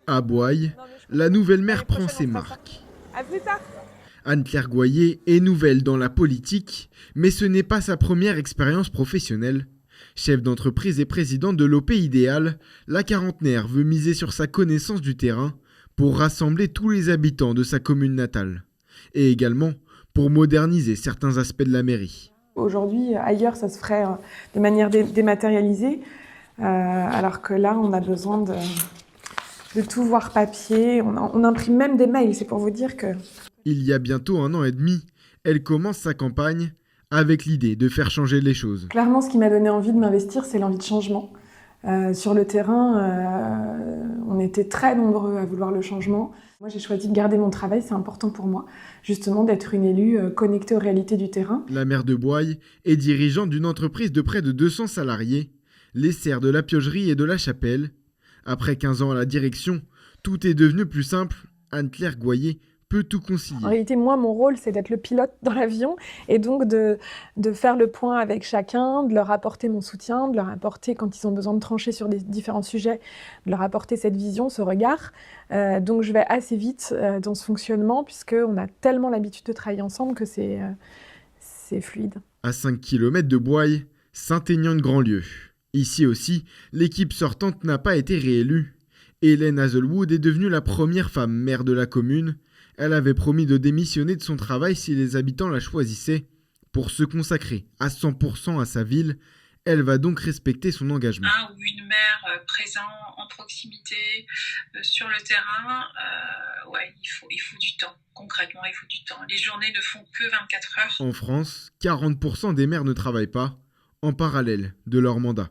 À Boye, Non, mais je la comprends. nouvelle L'année maire prend prochaine, ses on fera ça. marques. À plus tard. Anne-Claire Goyer est nouvelle dans la politique, mais ce n'est pas sa première expérience professionnelle. Chef d'entreprise et présidente de l'OP Idéal, la quarantenaire veut miser sur sa connaissance du terrain pour rassembler tous les habitants de sa commune natale. Et également pour moderniser certains aspects de la mairie. Aujourd'hui, ailleurs, ça se ferait de manière dématérialisée, alors que là, on a besoin de tout voir papier. On imprime même des mails, c'est pour vous dire que... Il y a bientôt 1 an et demi, elle commence sa campagne avec l'idée de faire changer les choses. Clairement, ce qui m'a donné envie de m'investir, c'est l'envie de changement. Sur le terrain, on était très nombreux à vouloir le changement. Moi, j'ai choisi de garder mon travail, c'est important pour moi, justement d'être une élue connectée aux réalités du terrain. La maire de Boye est dirigeante d'une entreprise de près de 200 salariés, les serres de la Piocherie et de la Chapelle. Après 15 ans à la direction, tout est devenu plus simple. Anne-Claire Goyer peut tout En concilier. réalité, moi, mon rôle, c'est d'être le pilote dans l'avion et donc de faire le point avec chacun, de leur apporter mon soutien, de leur apporter, quand ils ont besoin de trancher sur des différents sujets, de leur apporter cette vision, ce regard. Donc, je vais assez vite dans ce fonctionnement puisqu'on a tellement l'habitude de travailler ensemble que c'est fluide. À 5 km de Boye, Saint-Aignan-de-Grandlieu. Ici aussi, l'équipe sortante n'a pas été réélue. Hélène Hazelwood est devenue la première femme maire de la commune. Elle avait promis de démissionner de son travail si les habitants la choisissaient. Pour se consacrer à 100% à sa ville, elle va donc respecter son engagement. Un ou une maire présent en proximité sur le terrain, ouais, il faut du temps. Concrètement, il faut du temps. Les journées ne font que 24 heures. En France, 40% des maires ne travaillent pas, en parallèle de leur mandat.